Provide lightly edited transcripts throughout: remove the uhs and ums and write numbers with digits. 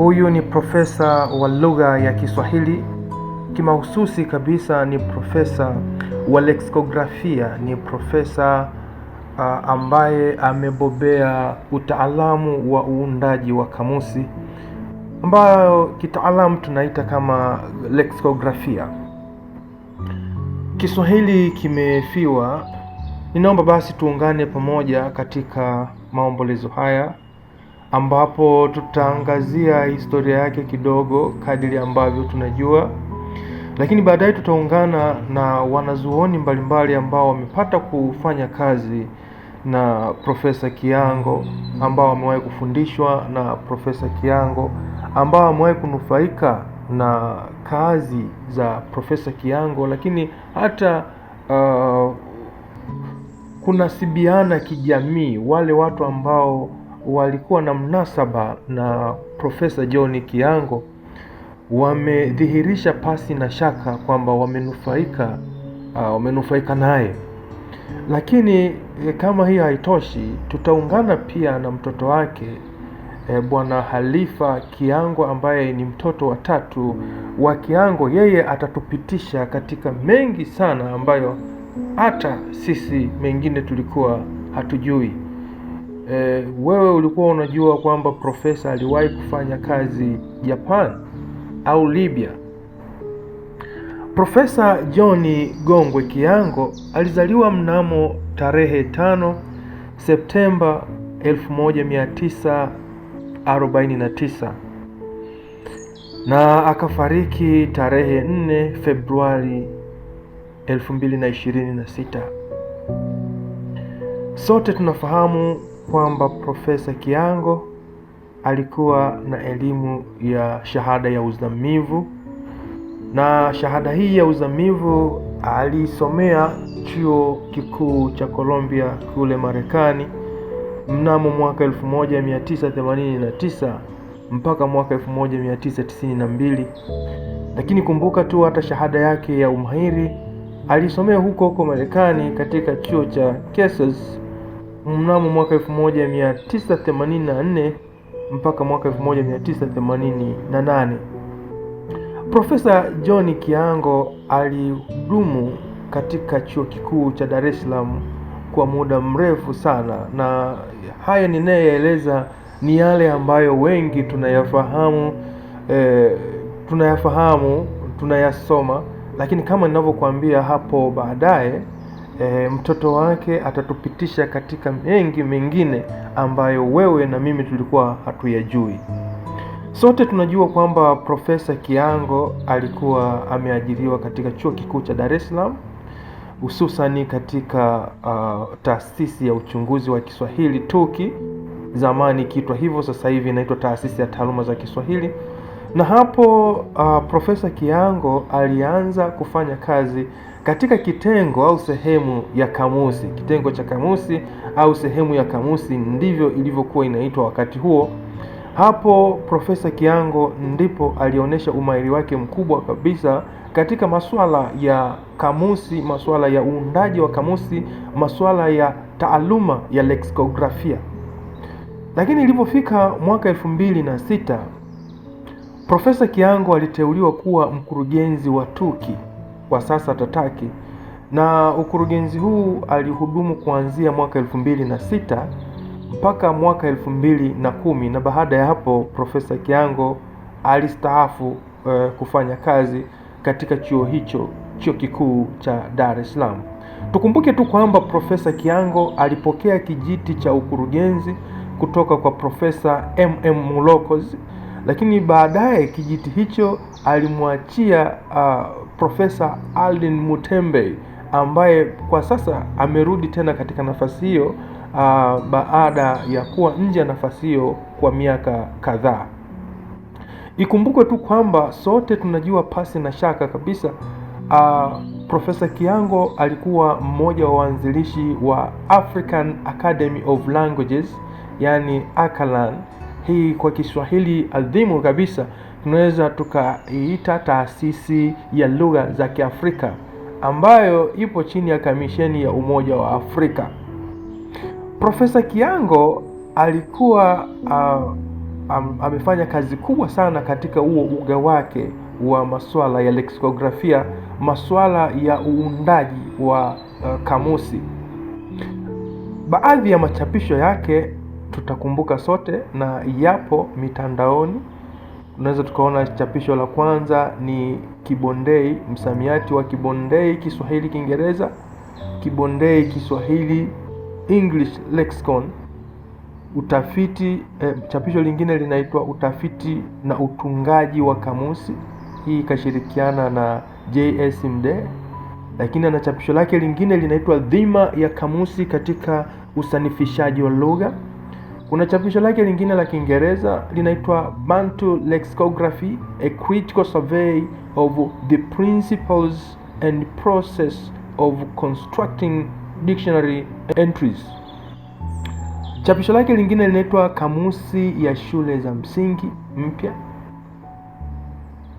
Huyu ni profesa wa lugha ya Kiswahili. Kimahususi kabisa ni profesa wa leksikografia, ni profesa ambaye amebobea utaalamu wa uundaji wa kamusi, ambayo kitaalamu tunaita kama leksikografia. Kiswahili kimefiwa. Ninaomba basi tuungane pamoja katika maombolezo haya, ambapo tutaangazia historia yake kidogo kadiri ambavyo tunajua, lakini baadaye tutaungana na wanazuoni mbalimbali ambao wamepata kufanya kazi na Profesa Kiango, ambao wamewahi kufundishwa na Profesa Kiango, ambao wamewahi kunufaika na kazi za Profesa Kiango, lakini hata kunasibiana kijamii wale watu ambao walikuwa na mnasaba na Profesa John Kiango wamedhihirisha pasi na shaka kwamba wamenufaika naye. Lakini kama hiyo haitoshi, tutaungana pia na mtoto wake Bwana Halifa Kiango, ambaye ni mtoto wa tatu wa Kiango. Yeye atatupitisha katika mengi sana ambayo hata sisi mengine tulikuwa hatujui. Wewe ulikuwa unajua kwamba profesa aliwahi kufanya kazi Japan au Libya? Profesa John Gongwe Kiango alizaliwa mnamo tarehe 5 Septemba 1949 na akafariki tarehe 4 Februari 2026. Sote tunafahamu kwamba Profesa Kiango alikuwa na elimu ya shahada ya uzamivu, na shahada hii ya uzamivu alisomea chuo kikuu cha Columbia kule Marekani mnamo mwaka 1989 mpaka mwaka 1992. Lakini kumbuka tu hata shahada yake ya umahiri alisomea huko Marekani katika chuo cha Kansas mnamo mwaka 1984 mpaka mwaka 1988. Profesa John Kiango alihudumu katika chuo kikuu cha Dar es Salaam kwa muda mrefu sana, na haya ninayoeleza ni yale ambayo wengi tunayasoma, lakini kama ninavyokuambia hapo baadaye, mtoto wake atatupitisha katika mengi mengine ambayo wewe na mimi tulikuwa hatuyajui. Sote tunajua kwamba Profesa Kiango alikuwa ameajiriwa katika chuo kikuu cha Dar es Salaam, hususani katika taasisi ya uchunguzi wa Kiswahili TUKI, zamani ikiitwa hivyo, sasa hivi inaitwa taasisi ya taaluma za Kiswahili. Na hapo Profesa Kiango alianza kufanya kazi katika kitengo au sehemu ya kamusi. Kitengo cha kamusi au sehemu ya kamusi ndivyo ilivyokuwa inaitwa wakati huo. Hapo Profesa Kiango ndipo alionyesha umahiri wake mkubwa kabisa katika masuala ya kamusi, masuala ya uundaji wa kamusi, masuala ya taaluma ya leksikografia. Lakini ilipofika mwaka 2006, Profesa Kiango aliteuliwa kuwa mkurugenzi wa TUKI, kwa sasa TATAKI, na ukurugenzi huu alihudumu kuanzia mwaka 2006 mpaka mwaka 2010, na baada ya hapo Profesa Kiango alistaafu kufanya kazi katika chuo kikuu cha Dar es Salaam. Tukumbuke tu kwamba Profesa Kiango alipokea kijiti cha ukurugenzi kutoka kwa Profesa Mulokozi, lakini baadaye kijiti hicho alimwachia Profesa Alden Mutembe, ambaye kwa sasa amerudi tena katika nafasi hiyo baada ya kuwa nje ya nafasi hiyo kwa miaka kadhaa. Ikumbukwe tu kwamba sote tunajua pasi na shaka kabisa, Profesa Kiango alikuwa mmoja wa waanzilishi wa African Academy of Languages, yani ACALAN. Hii kwa Kiswahili adhimu kabisa tunaweza tukaiita taasisi ya lugha za Kiafrika, ambayo ipo chini ya kamisheni ya Umoja wa Afrika. Profesa Kiango alikuwa amefanya kazi kubwa sana katika huo uga wake wa masuala ya leksikografia, masuala ya uundaji wa kamusi. Baadhi ya machapisho yake tutakumbuka sote na yapo mitandaoni. Unaweza tukaona chapisho la kwanza ni Kibondei, msamiati wa Kibondei Kiswahili Kiingereza, Kibondei Kiswahili English Lexicon. Utafiti chapisho lingine linaitwa Utafiti na Utungaji wa Kamusi, hii ikashirikiana na J.S. Mdee. Lakini ana chapisho lake lingine linaitwa Dhima ya Kamusi katika Usanifishaji wa Lugha. Kuna chapisho lake lingine la Kiingereza linaitwa Bantu Lexicography, a critical survey of the principles and process of constructing dictionary entries. Chapisho lake lingine linaitwa Kamusi ya Shule za Msingi Mpya.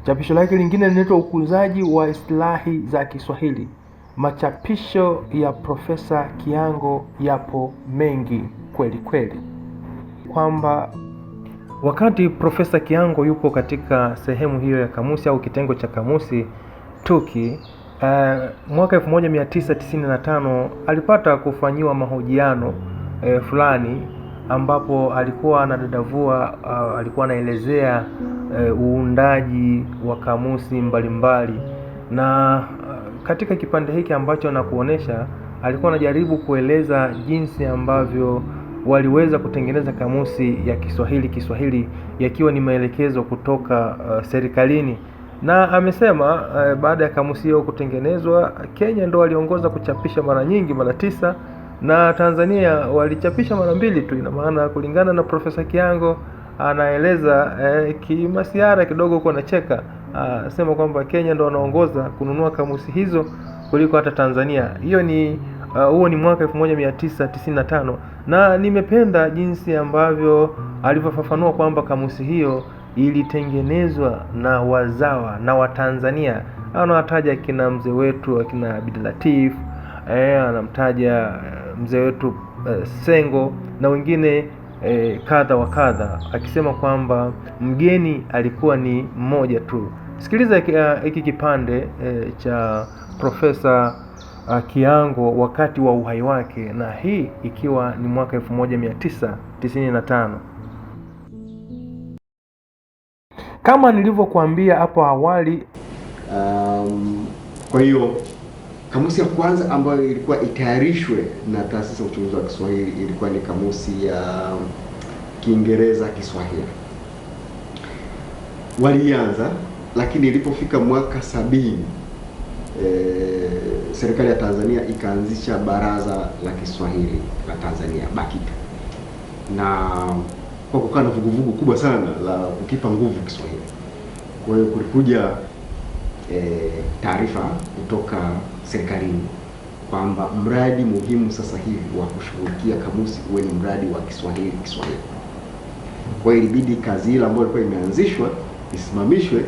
Chapisho lake lingine linaitwa Ukuzaji wa Istilahi za Kiswahili. Machapisho ya Profesa Kiango yapo mengi kweli kweli, kwamba wakati Profesa Kiango yupo katika sehemu hiyo ya kamusi au kitengo cha kamusi TUKI, mwaka 1995 alipata kufanyiwa mahojiano fulani, ambapo alikuwa anadadavua, alikuwa anaelezea uundaji wa kamusi mbalimbali. Na katika kipande hiki ambacho nakuonesha, alikuwa anajaribu kueleza jinsi ambavyo waliweza kutengeneza kamusi ya Kiswahili yakiwa ni maelekezo kutoka serikalini. Na amesema baada ya kamusi hiyo kutengenezwa, Kenya ndo waliongoza kuchapisha mara nyingi, mara 9, na Tanzania walichapisha mara 2 tu. Ina maana kulingana na Profesa Kiango anaeleza kimasiara kidogo kwa nacheka, sema kwamba Kenya ndo wanaongoza kununua kamusi hizo kuliko hata Tanzania. Hiyo ni huo ni mwaka 1995, na nimependa jinsi ambavyo alivyofafanua kwamba kamusi hiyo ilitengenezwa na wazawa na Watanzania. Anawataja kina mzee wetu akina Abdul Latif, anamtaja mzee wetu Sengo na wengine kadha wa kadha, akisema kwamba mgeni alikuwa ni mmoja tu. Sikiliza hiki kipande cha Profesa Kiango wakati wa uhai wake, na hii ikiwa ni mwaka 1995. Kama nilivyokuambia hapo awali, kwa hiyo kamusi ya kwanza ambayo ilikuwa itayarishwe na Taasisi ya Uchunguzi wa Kiswahili ilikuwa ni kamusi ya Kiingereza Kiswahili. Walianza, lakini ilipofika mwaka 70 serikali ya Tanzania ikaanzisha Baraza la Kiswahili la Tanzania, BAKITA, na kwa kukaa na vuguvugu kubwa sana la kukipa nguvu Kiswahili. Kwa hiyo kulikuja taarifa kutoka serikalini kwamba mradi muhimu sasa hivi wa kushughulikia kamusi uwe ni mradi wa Kiswahili. Kwa hiyo ilibidi kazi ile ambayo ilikuwa imeanzishwa isimamishwe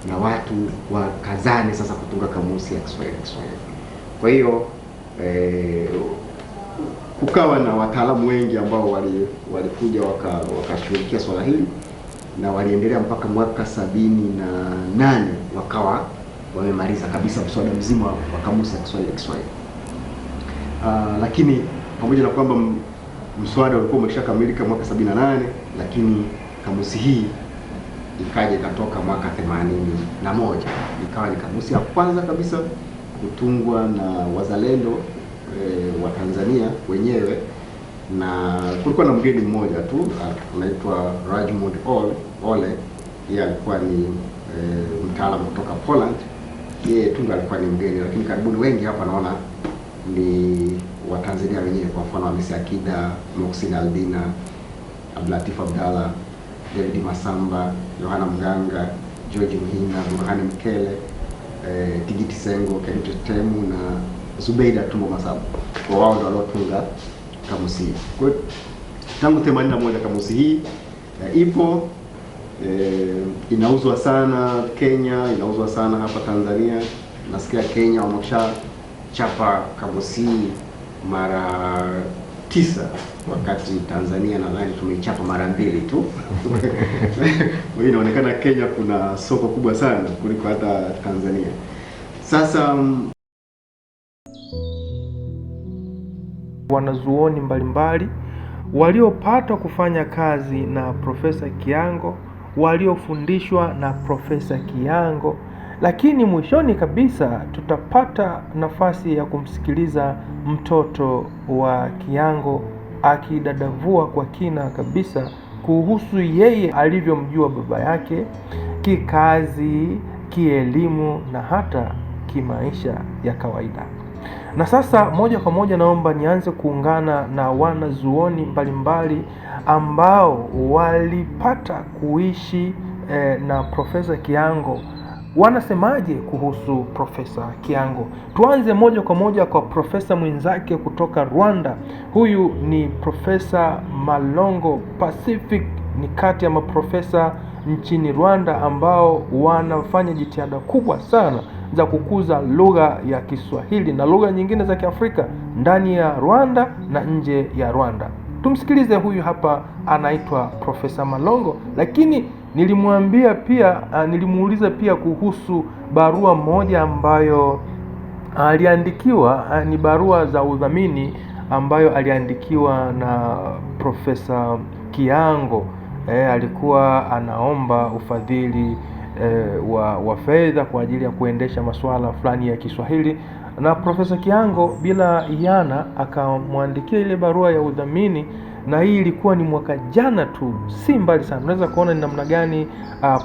na watu wakazane sasa kutunga kamusi ya Kiswahili. Kwa hiyo kukawa na wataalamu wengi ambao walikuja wakashughulikia swala hili, na waliendelea mpaka mwaka 78 wakawa wamemaliza kabisa mswada mzima wa kamusi ya Kiswahili. Lakini pamoja na kwamba mswada ulikuwa umeshakamilika mwaka 78, lakini kamusi hii ikaja ikatoka mwaka 81. Ikawa ni kamusi ya kwanza kabisa kutungwa na wazalendo wa Tanzania wenyewe, na kulikuwa na mgeni mmoja tu anaitwa Rajmund Ole. Yeye alikuwa ni mtaalamu kutoka Poland. Yeye tunga alikuwa ni mgeni, lakini karibuni wengi hapa naona ni Watanzania wenyewe. Kwa mfano Hamisi Akida, Muhsin Aldina, Abdulatif Abdalla, David Masamba, Yohana Mganga, George Muhina, Burhani Mkele, Tigiti Sengo, Kenito Temu na Zubeida Tumbo Masabu. Kwa wao ndio waliotunga kamusi hii. Kwa hiyo tangu 81 kamusi hii ipo, inauzwa sana Kenya, inauzwa sana hapa Tanzania. Nasikia Kenya wamesha chapa kamusi mara 9 wakati Tanzania nadhani tumeichapa mara 2 tu. Kwa hiyo inaonekana Kenya kuna soko kubwa sana kuliko hata Tanzania. Sasa wanazuoni mbalimbali waliopata kufanya kazi na Profesa Kiango, waliofundishwa na Profesa Kiango, lakini mwishoni kabisa tutapata nafasi ya kumsikiliza mtoto wa Kiango akidadavua kwa kina kabisa kuhusu yeye alivyomjua baba yake kikazi, kielimu na hata kimaisha ya kawaida. Na sasa moja kwa moja naomba nianze kuungana na wanazuoni mbalimbali ambao walipata kuishi na Profesa Kiango. Wanasemaje kuhusu Profesa Kiango? Tuanze moja kwa moja kwa profesa mwenzake kutoka Rwanda. Huyu ni Profesa Malongo Pacific, ni kati ya maprofesa nchini Rwanda ambao wanafanya jitihada kubwa sana za kukuza lugha ya Kiswahili na lugha nyingine za Kiafrika ndani ya Rwanda na nje ya Rwanda. Tumsikilize, huyu hapa anaitwa Profesa Malongo, lakini nilimuuliza pia kuhusu barua moja ambayo aliandikiwa, ni barua za udhamini ambayo aliandikiwa na Profesa Kiango. Alikuwa anaomba ufadhili wa fedha kwa ajili ya kuendesha masuala fulani ya Kiswahili, na Profesa Kiango bila iana akamwandikia ile barua ya udhamini, na hii ilikuwa ni mwaka jana tu, si mbali sana. Unaweza kuona ni namna gani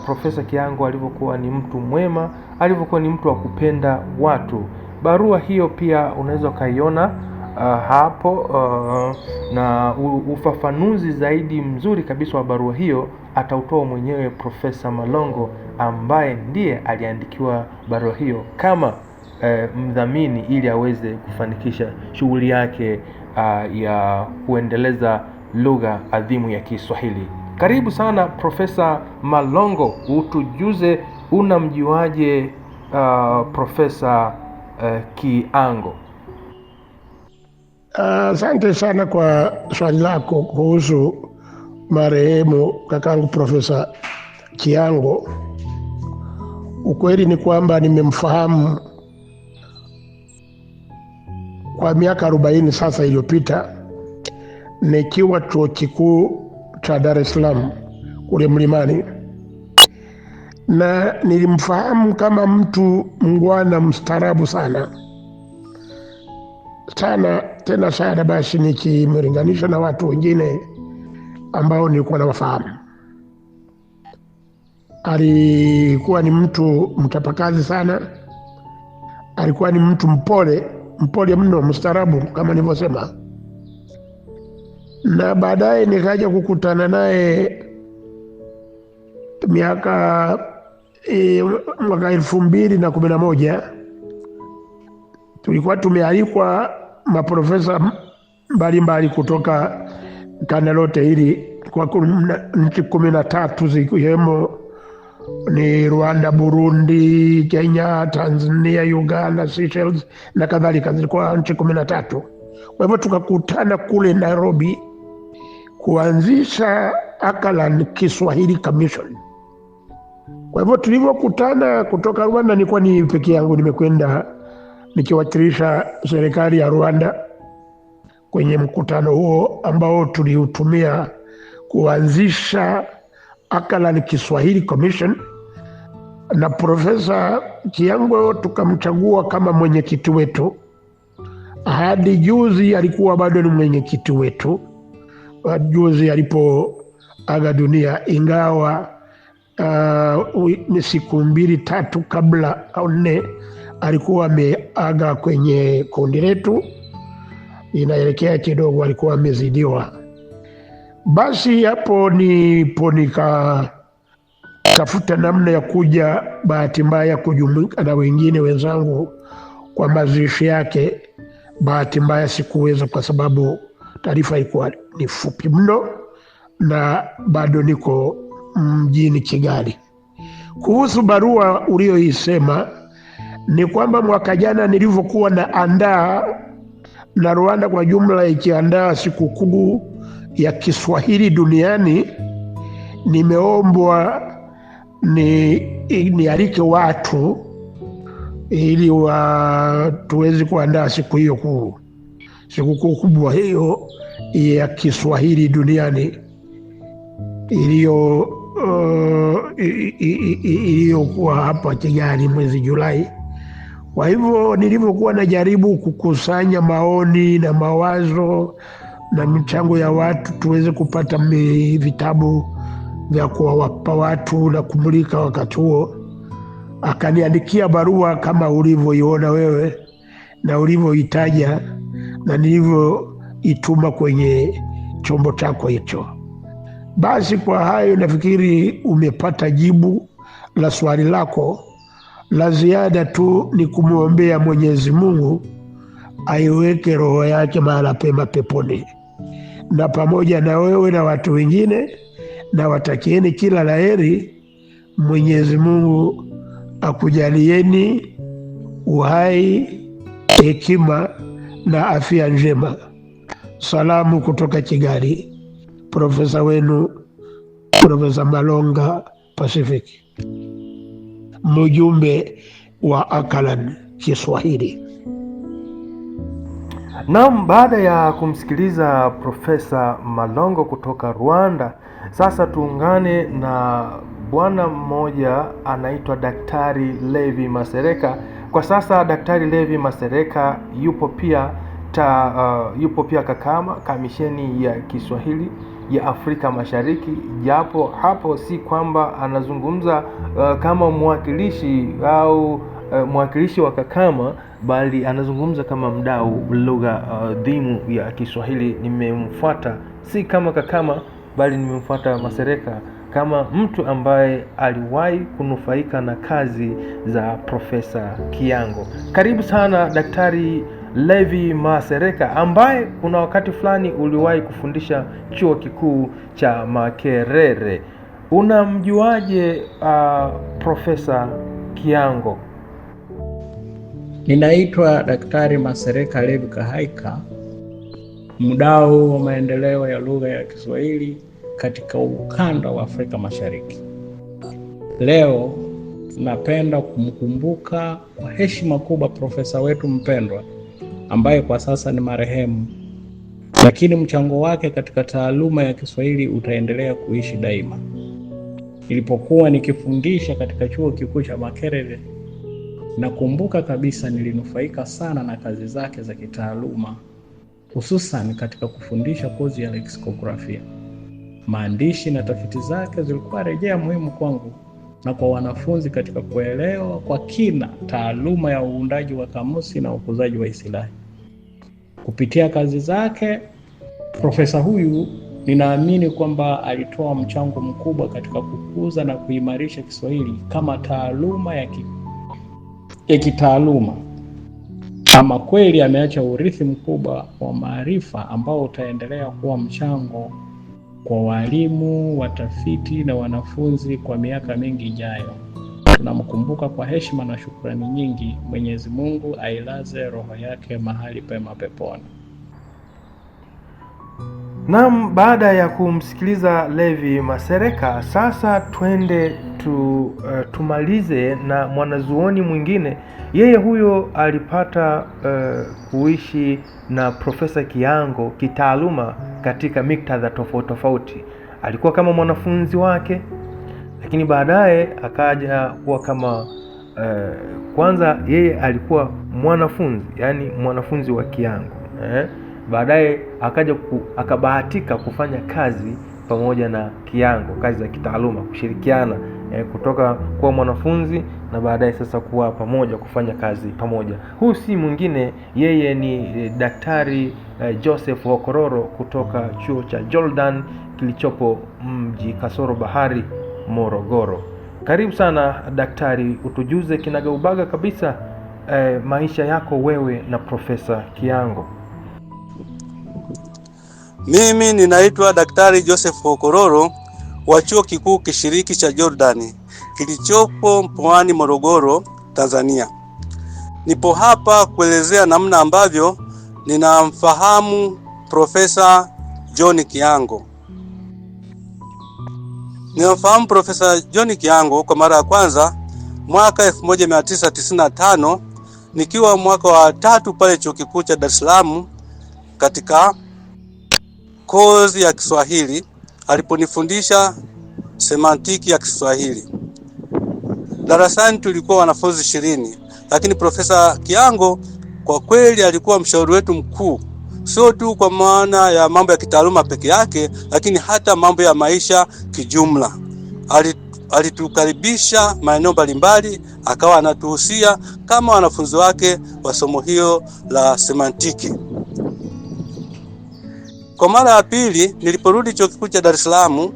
Profesa Kiango alivyokuwa ni mtu mwema, alivyokuwa ni mtu wa kupenda watu. Barua hiyo pia unaweza ukaiona hapo, na ufafanuzi zaidi mzuri kabisa wa barua hiyo atautoa mwenyewe Profesa Malongo, ambaye ndiye aliandikiwa barua hiyo kama mdhamini ili aweze kufanikisha shughuli yake ya kuendeleza lugha adhimu ya Kiswahili. Karibu sana Profesa Malongo, utujuze unamjuaje Profesa Kiango? Asante sana kwa swali lako kuhusu marehemu kakangu Profesa Kiango. Ukweli ni kwamba nimemfahamu kwa miaka 40 sasa iliyopita, nikiwa chuo kikuu cha Dar es Salaam kule Mlimani, na nilimfahamu kama mtu mngwana mstaarabu sana tena sana, basi nikimlinganisha na watu wengine ambao nilikuwa nawafahamu. Alikuwa ni mtu mtapakazi sana, alikuwa ni mtu mpole mno, mstaarabu kama nilivyosema. Na baadaye nikaja kukutana naye mwaka 2011. Tulikuwa tumealikwa maprofesa mbalimbali kutoka kanda lote hili, kwa nchi 13 zikiwemo ni Rwanda, Burundi, Kenya, Tanzania, Uganda, Seychelles na kadhalika. Zilikuwa nchi 13. Kwa hivyo tukakutana kule Nairobi kuanzisha Akalan Kiswahili Commission. Kwa hivyo tulivyokutana kutoka Rwanda, nilikuwa ni peke yangu nimekwenda nikiwakilisha serikali ya Rwanda kwenye mkutano huo ambao tuliutumia kuanzisha Akalan Kiswahili Commission, na Profesa Kiango tukamchagua kama mwenyekiti wetu. Hadi juzi alikuwa bado ni mwenyekiti wetu, juzi alipoaga dunia, ingawa ni siku 2-3 kabla au 4 alikuwa ameaga kwenye kundi letu, inaelekea kidogo alikuwa amezidiwa. Basi hapo nikatafuta namna ya kuja, bahati mbaya kujumuika na wengine wenzangu kwa mazishi yake. Bahati mbaya sikuweza kwa sababu taarifa ilikuwa ni fupi mno na bado niko mjini Kigali. Kuhusu barua ulioisema, ni kwamba mwaka jana nilivyokuwa naandaa na Rwanda kwa jumla ikiandaa sikukuu ya Kiswahili duniani, nimeombwa nialike watu ili tuweze kuandaa sikukuu kubwa hiyo ya Kiswahili duniani iliyokuwa hapa Kigali mwezi Julai. Kwa hivyo nilivyokuwa najaribu kukusanya maoni na mawazo na michango ya watu tuweze kupata vitabu vya kuwapa watu na kumulika wakati huo, akaniandikia barua kama ulivyoiona wewe na ulivyoitaja na nilivyoituma kwenye chombo chako hicho. Basi kwa hayo nafikiri umepata jibu la swali lako. La ziada tu ni kumwombea Mwenyezi Mungu aiweke roho yake mahala pema peponi, na pamoja na wewe na watu wengine na watakieni kila laheri. Mwenyezi Mungu akujalieni uhai, hekima na afya njema. Salamu kutoka Kigali. Profesa wenu, Profesa Malonga Pacific, mjumbe wa Akalan Kiswahili. Naam, baada ya kumsikiliza Profesa Malongo kutoka Rwanda, sasa tuungane na bwana mmoja anaitwa Daktari Levi Masereka. Kwa sasa Daktari Levi Masereka yupo pia Kakama, Kamisheni ya Kiswahili ya Afrika Mashariki, japo hapo si kwamba anazungumza kama mwakilishi au mwakilishi wa Kakama, bali anazungumza kama mdau lugha dhimu ya Kiswahili. Nimemfuata si kama Kakama, bali nimemfuata Masereka kama mtu ambaye aliwahi kunufaika na kazi za Profesa Kiango. Karibu sana Daktari Levi Masereka, ambaye kuna wakati fulani uliwahi kufundisha chuo kikuu cha Makerere. Unamjuaje Profesa Kiango? Ninaitwa Daktari Masereka Levi Kahaika, mdau wa maendeleo ya lugha ya Kiswahili katika ukanda wa Afrika Mashariki. Leo napenda kumkumbuka kwa heshima kubwa profesa wetu mpendwa ambaye kwa sasa ni marehemu, lakini mchango wake katika taaluma ya Kiswahili utaendelea kuishi daima. Nilipokuwa nikifundisha katika chuo kikuu cha Makerere, nakumbuka kabisa nilinufaika sana na kazi zake za kitaaluma, hususan katika kufundisha kozi ya leksikografia. Maandishi na tafiti zake zilikuwa rejea muhimu kwangu na kwa wanafunzi katika kuelewa kwa kina taaluma ya uundaji wa kamusi na ukuzaji wa istilahi. Kupitia kazi zake, profesa huyu ninaamini kwamba alitoa mchango mkubwa katika kukuza na kuimarisha Kiswahili kama taaluma ya kitaaluma. Ama kweli ameacha urithi mkubwa wa maarifa ambao utaendelea kuwa mchango kwa walimu, watafiti na wanafunzi kwa miaka mingi ijayo. Tunamkumbuka kwa heshima na shukrani nyingi. Mwenyezi Mungu ailaze roho yake mahali pema peponi. Naam, baada ya kumsikiliza Levi Masereka, sasa twende tumalize na mwanazuoni mwingine. Yeye huyo alipata kuishi na Profesa Kiango kitaaluma katika miktadha tofauti tofauti. Alikuwa kama mwanafunzi wake, lakini baadaye akaja kuwa kama kwanza yeye alikuwa mwanafunzi, yani mwanafunzi wa Kiango. Baadaye akabahatika kufanya kazi pamoja na Kiango, kazi za kitaaluma, kushirikiana kutoka kuwa mwanafunzi na baadaye sasa kuwa pamoja, kufanya kazi pamoja. Huyu si mwingine, yeye ni Daktari Joseph Hokororo kutoka chuo cha Jordan kilichopo mji kasoro bahari Morogoro. Karibu sana daktari, utujuze kinagaubaga kabisa maisha yako wewe na Profesa Kiango. Mimi ninaitwa Daktari Joseph Hokororo wa chuo kikuu kishiriki cha Jordani kilichopo mkoani Morogoro, Tanzania. Nipo hapa kuelezea namna ambavyo ninamfahamu Profesa John Kiango. Ninamfahamu Profesa John Kiango kwa mara ya kwanza mwaka 1995 nikiwa mwaka wa 3 pale Chuo Kikuu cha Dar es Salaam katika kozi ya Kiswahili aliponifundisha semantiki ya Kiswahili. Darasani tulikuwa wanafunzi 20, lakini Profesa Kiango kwa kweli alikuwa mshauri wetu mkuu, sio tu kwa maana ya mambo ya kitaaluma peke yake, lakini hata mambo ya maisha kijumla. Alitukaribisha maeneo mbalimbali, akawa anatuhusia kama wanafunzi wake wa somo hiyo la semantiki. Kwa mara ya pili niliporudi Chuo Kikuu cha Dar es Salaam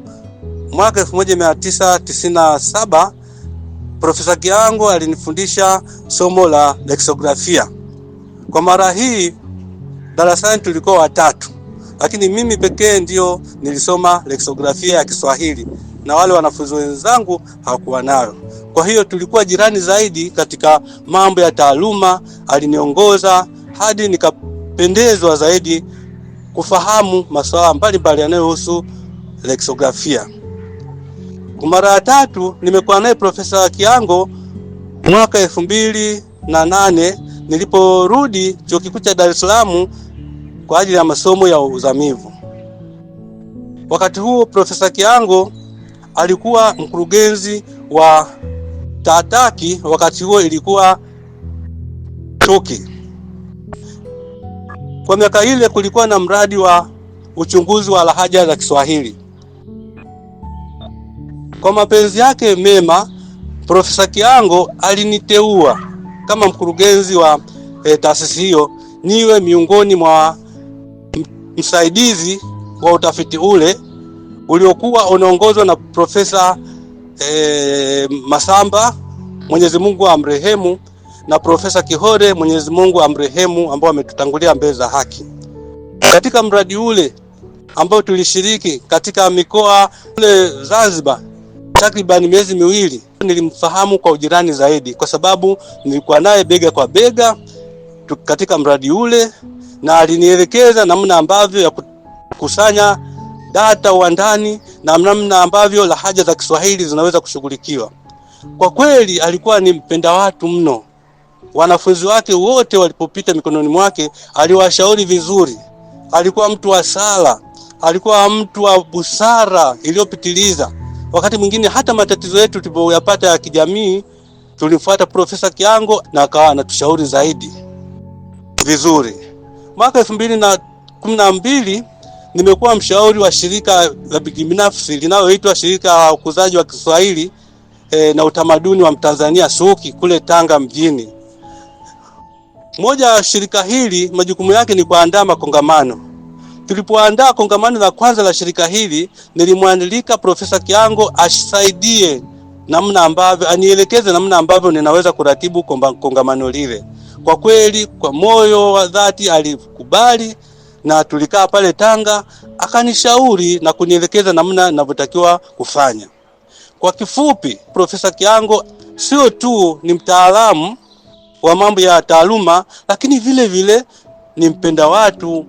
mwaka 1997, Profesa Kiango alinifundisha somo la lexografia. Kwa mara hii darasani tulikuwa 3, lakini mimi pekee ndio nilisoma lexografia ya Kiswahili na wale wanafunzi wenzangu hawakuwa nayo. Kwa hiyo tulikuwa jirani zaidi katika mambo ya taaluma. Aliniongoza hadi nikapendezwa zaidi kufahamu masuala mbalimbali yanayohusu lexografia. Kwa mara ya 3 nimekuwa naye Profesa Kiango mwaka 2008 niliporudi Chuo Kikuu cha Dar es Salaam kwa ajili ya masomo ya uzamivu. Wakati huo Profesa Kiango alikuwa mkurugenzi wa TATAKI, wakati huo ilikuwa TOKI. Kwa miaka ile kulikuwa na mradi wa uchunguzi wa lahaja za Kiswahili. Kwa mapenzi yake mema, Profesa Kiango aliniteua kama mkurugenzi wa taasisi hiyo niwe miongoni mwa msaidizi wa utafiti ule uliokuwa unaongozwa na Profesa Masamba, Mwenyezi Mungu amrehemu, na Profesa Kihore, Mwenyezi Mungu amrehemu, ambao wametutangulia mbele za haki. Katika mradi ule ambao tulishiriki katika mikoa ule Zanzibar takriban miezi 2, nilimfahamu kwa ujirani zaidi kwa sababu nilikuwa naye bega kwa bega katika mradi ule, na alinielekeza namna ambavyo ya kukusanya data uandani na namna ambavyo lahaja za Kiswahili zinaweza kushughulikiwa. Kwa kweli alikuwa ni mpenda watu mno. Wanafunzi wake wote walipopita mikononi mwake aliwashauri vizuri. Alikuwa mtu wa sala, alikuwa mtu wa busara iliyopitiliza. Wakati mwingine hata matatizo yetu tulipoyapata ya kijamii tulimfuata Profesa Kiango na akawa anatushauri zaidi vizuri. Mwaka 2012 nimekuwa mshauri wa shirika la binafsi linaloitwa Shirika la Ukuzaji wa Kiswahili na Utamaduni wa Mtanzania SUKI kule Tanga mjini. Moja ya shirika hili majukumu yake ni kuandaa makongamano. Tulipoandaa kongamano la kwanza la shirika hili, nilimwandika Profesa Kiango asaidie namna ambavyo anielekeze namna ambavyo ninaweza kuratibu kongamano lile. Kwa kweli kwa moyo wa dhati alikubali, na tulikaa pale Tanga akanishauri na kunielekeza namna ninavyotakiwa kufanya. Kwa kifupi, Profesa Kiango sio tu ni mtaalamu wa mambo ya taaluma, lakini vile vile ni mpenda watu,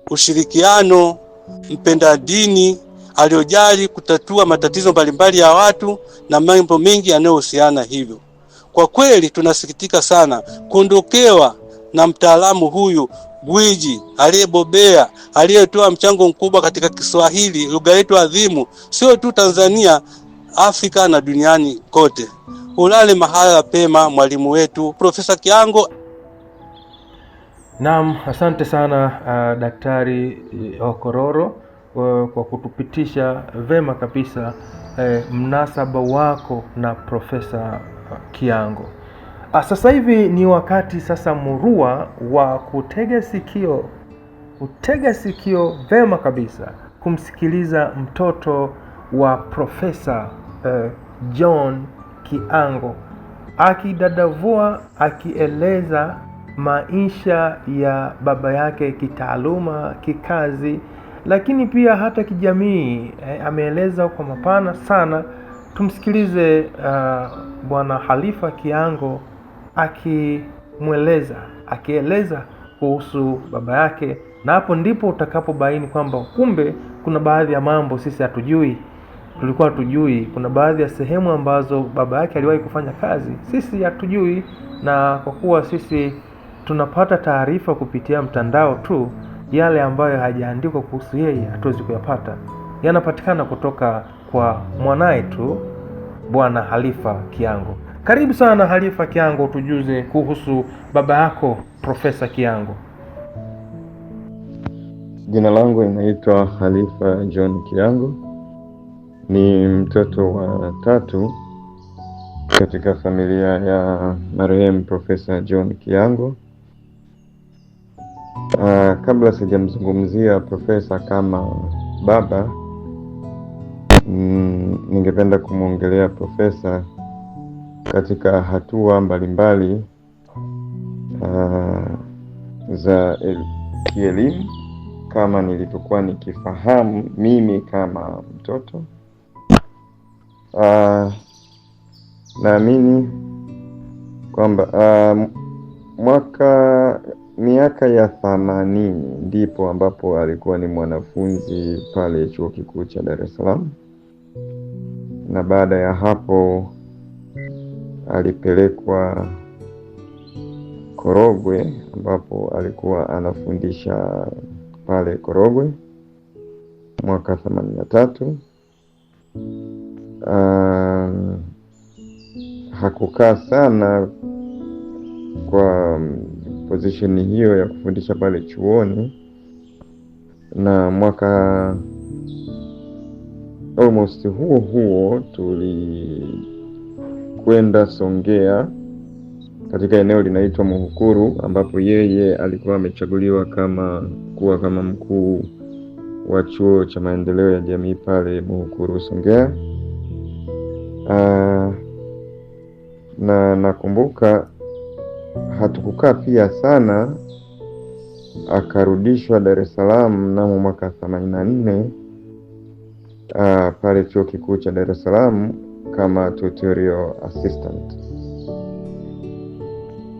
ushirikiano, mpenda dini, aliojali kutatua matatizo mbalimbali ya watu na mambo mengi yanayohusiana hivyo. Kwa kweli tunasikitika sana kuondokewa na mtaalamu huyu gwiji aliyebobea, aliyetoa mchango mkubwa katika Kiswahili, lugha yetu adhimu, sio tu Tanzania, Afrika na duniani kote. Ulale mahala pema mwalimu wetu Profesa Kiango. Naam, asante sana Daktari Okororo kwa kutupitisha vema kabisa mnasaba wako na Profesa Kiango. Sasa hivi ni wakati sasa murua wa kutega sikio vema kabisa kumsikiliza mtoto wa Profesa John Kiango akidadavua, akieleza maisha ya baba yake kitaaluma, kikazi, lakini pia hata kijamii. Ameeleza kwa mapana sana. Tumsikilize Bwana Khalifa Kiango akieleza kuhusu baba yake, na hapo ndipo utakapobaini kwamba kumbe kuna baadhi ya mambo sisi hatujui, tulikuwa hatujui. Kuna baadhi ya sehemu ambazo baba yake aliwahi kufanya kazi sisi hatujui, na kwa kuwa sisi tunapata taarifa kupitia mtandao tu, yale ambayo hajaandikwa kuhusu yeye hatuwezi kuyapata. Yanapatikana kutoka kwa mwanae tu, Bwana Halifa Kiango. Karibu sana Halifa Kiango, tujuze kuhusu baba yako Profesa Kiango. Jina langu linaitwa Halifa John Kiango. Ni mtoto wa 3 katika familia ya marehemu Profesa John Kiango. Kabla sijamzungumzia profesa kama baba, ningependa kumwongelea profesa katika hatua mbalimbali za kielimu kama nilivyokuwa nikifahamu mimi kama mtoto. Naamini kwamba miaka ya 80 ndipo ambapo alikuwa ni mwanafunzi pale Chuo Kikuu cha Dar es Salaam, na baada ya hapo alipelekwa Korogwe ambapo alikuwa anafundisha pale Korogwe mwaka 83. Hakukaa sana kwa position hiyo ya kufundisha pale chuoni, na mwaka almost huo tulikwenda Songea katika eneo linaitwa Muhukuru, ambapo yeye alikuwa amechaguliwa kuwa kama mkuu wa chuo cha maendeleo ya jamii pale Muhukuru Songea. Na nakumbuka hatukukaa pia sana, akarudishwa Dar es Salaam mnamo mwaka 84 pale Chuo Kikuu cha Dar es Salaam kama tutorial assistant.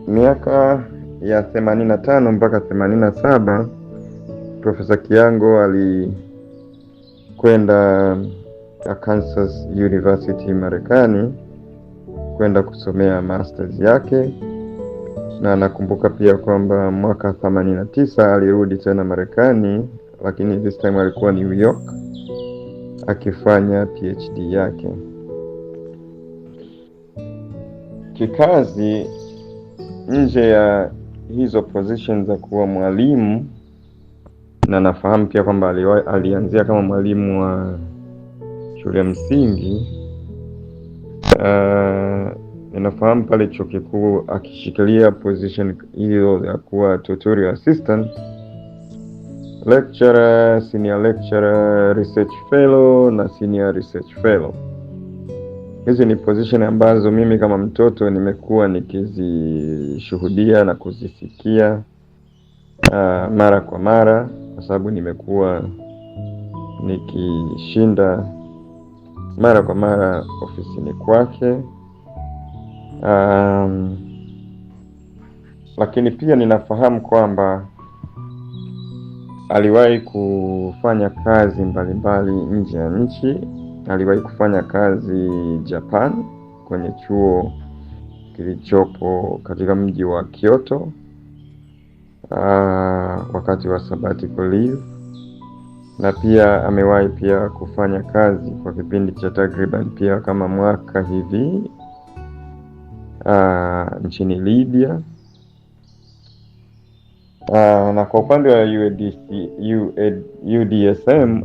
Miaka ya 85 mpaka 87 Profesa Kiango alikwenda Kansas University Marekani kwenda kusomea masters yake, na nakumbuka pia kwamba mwaka 89 alirudi tena Marekani, lakini this time alikuwa New York akifanya PhD yake. Kikazi, nje ya hizo positions za kuwa mwalimu, na nafahamu pia kwamba alianzia kama mwalimu wa shule ya msingi, ninafahamu pale Chuo Kikuu akishikilia position hiyo ya kuwa tutorial assistant, lecturer, senior lecturer, research fellow na senior research fellow. Hizi ni position ambazo mimi kama mtoto nimekuwa nikizishuhudia na kuzisikia mara kwa mara, kwa sababu nimekuwa nikishinda mara kwa mara ofisini kwake. Lakini pia ninafahamu kwamba aliwahi kufanya kazi mbalimbali nje ya nchi. Aliwahi kufanya kazi Japan kwenye chuo kilichopo katika mji wa Kyoto wakati wa sabbatical leave, na pia amewahi pia kufanya kazi kwa kipindi cha takriban pia kama mwaka hivi nchini Libya. Na kwa upande wa UDSM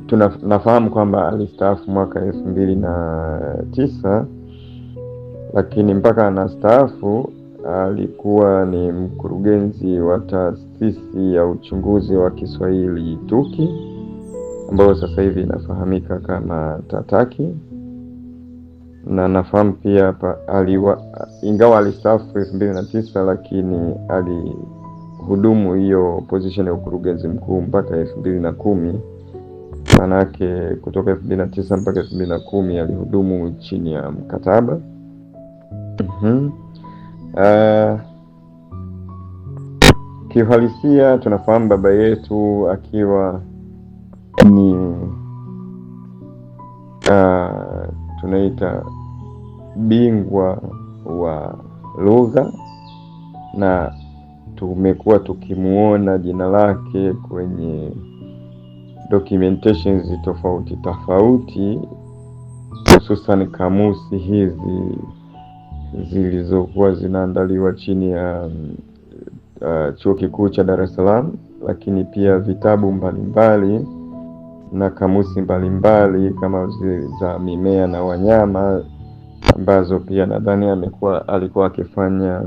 tunafahamu kwamba alistaafu mwaka 2009, lakini mpaka anastaafu alikuwa ni mkurugenzi wa taasisi ya uchunguzi wa Kiswahili TUKI, ambayo sasa hivi inafahamika kama TATAKI. Na nafahamu pia ingawa alistaafu 2009, lakini alihudumu hiyo position ya ukurugenzi mkuu mpaka 2010. Manake kutoka 2009 mpaka 2010 alihudumu chini ya mkataba. Kiuhalisia tunafahamu baba yetu akiwa ni tunaita bingwa wa lugha, na tumekuwa tukimuona jina lake kwenye documentations tofauti tofauti, hususan kamusi hizi zilizokuwa zinaandaliwa chini ya Chuo Kikuu cha Dar es Salaam, lakini pia vitabu mbalimbali na kamusi mbalimbali kama zile za mimea na wanyama, ambazo pia nadhani alikuwa akifanya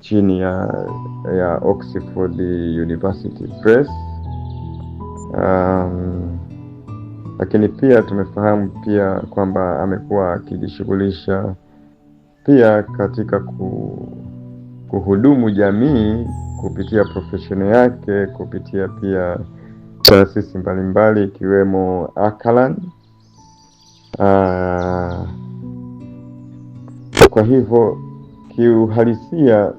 chini ya Oxford University Press. Lakini pia tumefahamu pia kwamba amekuwa akijishughulisha pia katika kuhudumu jamii kupitia profession yake, kupitia pia taasisi mbalimbali ikiwemo Akalan. Kwa hivyo kiuhalisia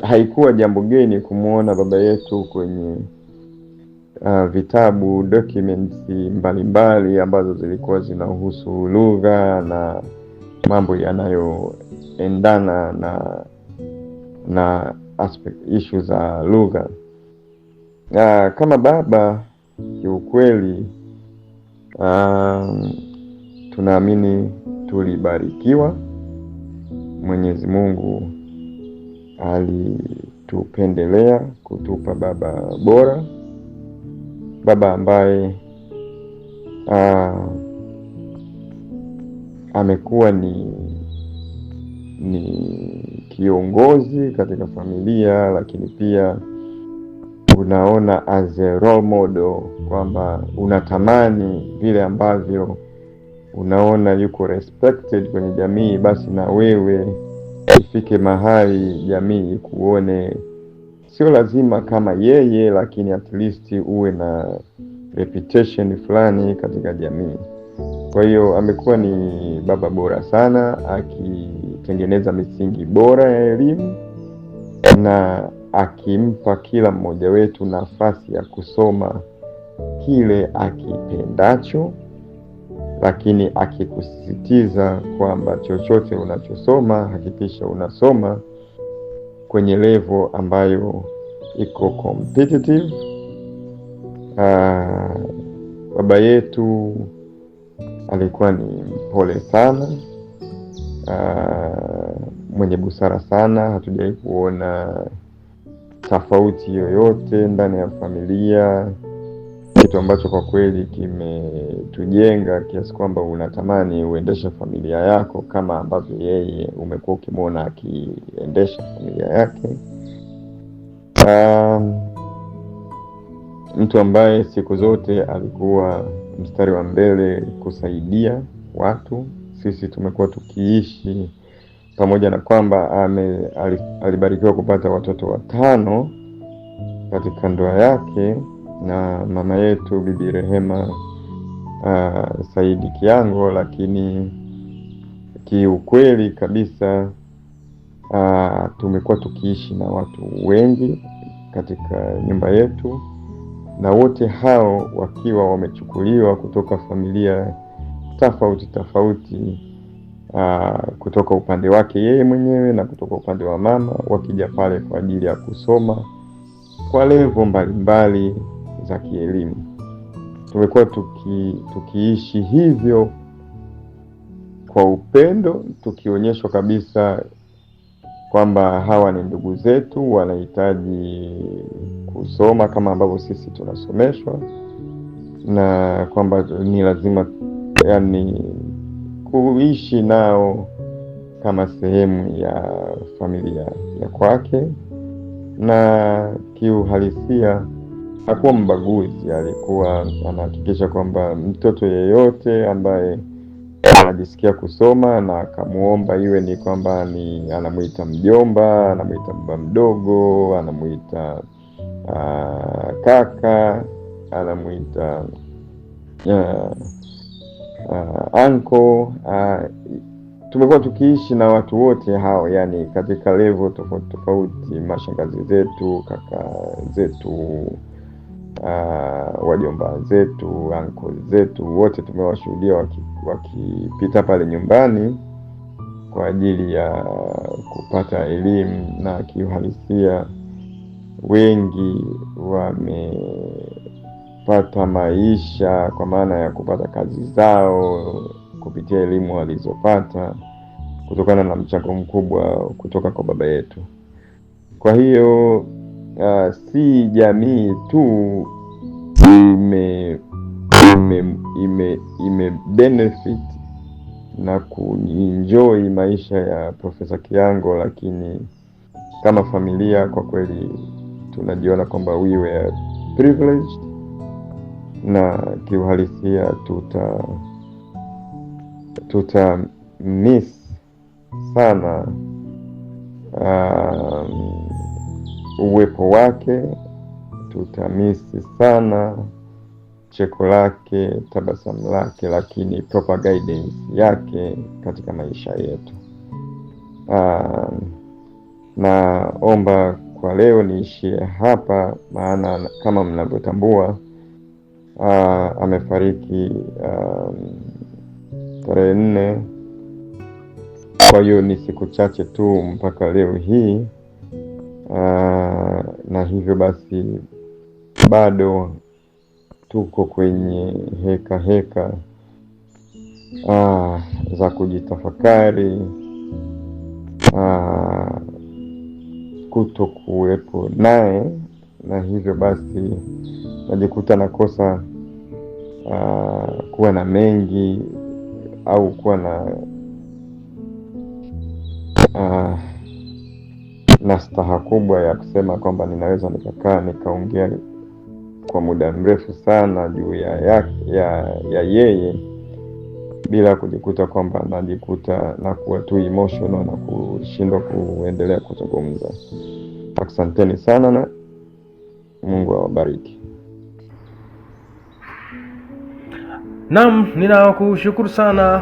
haikuwa jambo geni kumuona baba yetu kwenye vitabu, documents mbalimbali ambazo zilikuwa zinahusu lugha na mambo yanayoendana na issue za lugha. Kama baba kiukweli, tunaamini tulibarikiwa. Mwenyezi Mungu alitupendelea kutupa baba bora, baba ambaye amekuwa ni kiongozi katika familia, lakini pia unaona as a role model kwamba unatamani vile ambavyo unaona yuko respected kwenye jamii, basi na wewe ifike mahali jamii kuone, sio lazima kama yeye, lakini at least uwe na reputation fulani katika jamii. Kwa hiyo amekuwa ni baba bora sana, akitengeneza misingi bora ya elimu na akimpa kila mmoja wetu nafasi ya kusoma kile akipendacho, lakini akikusisitiza kwamba chochote unachosoma hakikisha unasoma kwenye level ambayo iko competitive. Baba yetu alikuwa ni mpole sana, mwenye busara sana. Hatujawahi kuona tofauti yoyote ndani ya familia, kitu ambacho kwa kweli kimetujenga kiasi kwamba unatamani uendeshe familia yako kama ambavyo yeye umekuwa ukimwona akiendesha familia yake. Mtu ambaye siku zote alikuwa mstari wa mbele kusaidia watu. Sisi tumekuwa tukiishi pamoja na kwamba alibarikiwa kupata watoto 5 katika ndoa yake na mama yetu Bibi Rehema Saidi Kiango, lakini kiukweli kabisa tumekuwa tukiishi na watu wengi katika nyumba yetu, na wote hao wakiwa wamechukuliwa kutoka familia tofauti tofauti, kutoka upande wake yeye mwenyewe na kutoka upande wa mama, wakija pale kwa ajili ya kusoma kwa level mbalimbali za kielimu. Tumekuwa tukiishi hivyo kwa upendo, tukionyeshwa kabisa kwamba hawa ni ndugu zetu, wanahitaji kusoma kama ambavyo sisi tunasomeshwa, na kwamba ni lazima kuishi nao kama sehemu ya familia ya kwake. Na kiuhalisia hakuwa mbaguzi, alikuwa anahakikisha kwamba mtoto yeyote ambaye anajisikia kusoma na akamuomba, iwe ni kwamba anamuita mjomba, anamuita baba mdogo, anamuita kaka, anamuita uncle, tumekuwa tukiishi na watu wote hao, yani katika level tofauti tofauti, mashangazi zetu, kaka zetu, wajomba zetu, uncle zetu, wote tumewashuhudia wakipita pale nyumbani kwa ajili ya kupata elimu, na kiuhalisia wengi wamepata maisha kwa maana ya kupata kazi zao kupitia elimu walizopata kutokana na mchango mkubwa kutoka kwa baba yetu. Kwa hiyo si jamii tu ime benefit na kuenjoy maisha ya Profesa Kiango, lakini kama familia kwa kweli tunajiona kwamba we were privileged, na kiuhalisia tuta miss sana uwepo wake, tutamisi sana cheko lake, tabasamu lake, lakini proper guidance yake katika maisha yetu. Naomba kwa leo niishie hapa, maana kama mnavyotambua amefariki tarehe 4. Kwa hiyo ni siku chache tu mpaka leo hii, na hivyo basi bado tuko kwenye heka za kujitafakari, kuto kuwepo naye, na hivyo basi najikuta nakosa kuwa na mengi au kuwa na staha kubwa ya kusema kwamba ninaweza nikaongea kwa muda mrefu sana juu ya yeye bila kujikuta kwamba najikuta na kuwa tu emotional na kushindwa kuendelea kuzungumza. Asanteni sana na Mungu awabariki. Naam, ninakushukuru sana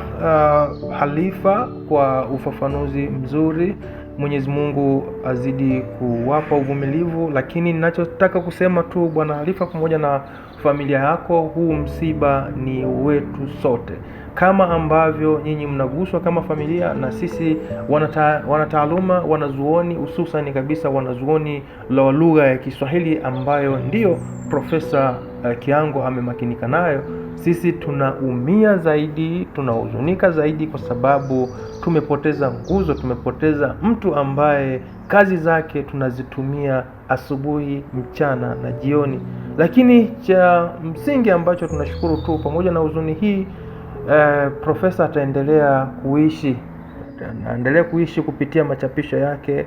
Khalifa kwa ufafanuzi mzuri. Mwenyezi Mungu azidi kuwapa uvumilivu, lakini ninachotaka kusema tu Bwana Khalifa pamoja na familia yako, huu msiba ni wetu sote. Kama ambavyo nyinyi mnaguswa kama familia, na sisi wanataaluma, wanazuoni, hususan kabisa wanazuoni la lugha ya Kiswahili ambayo ndio Profesa Kiango amemakinika nayo, sisi tunaumia zaidi, tunahuzunika zaidi kwa sababu tumepoteza nguzo, tumepoteza mtu ambaye kazi zake tunazitumia asubuhi, mchana na jioni. Lakini cha msingi ambacho tunashukuru tu, pamoja na huzuni hii, profesa ataendelea kuishi kupitia machapisho yake,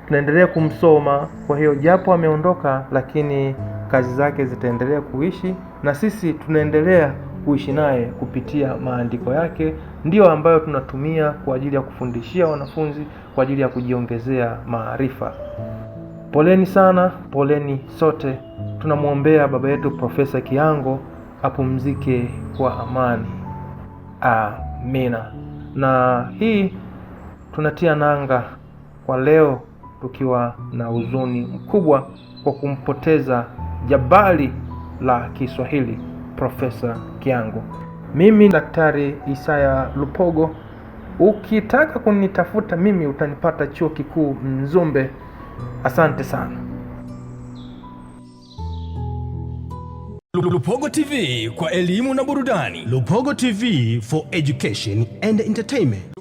tunaendelea kumsoma. Kwa hiyo japo ameondoka, lakini kazi zake zitaendelea kuishi, na sisi tunaendelea kuishi naye kupitia maandiko yake, ndio ambayo tunatumia kwa ajili ya kufundishia wanafunzi, kwa ajili ya kujiongezea maarifa. Poleni sana, poleni sote. Tunamwombea baba yetu Profesa Kiango apumzike kwa amani. Amina. Na hii tunatia nanga kwa leo, tukiwa na huzuni mkubwa kwa kumpoteza jabali la Kiswahili Profesa Kiango. Mimi Daktari Isaya Lupogo. Ukitaka kunitafuta mimi utanipata Chuo Kikuu Mzumbe. Asante sana. Lupogo TV kwa elimu na burudani. Lupogo TV for education and entertainment.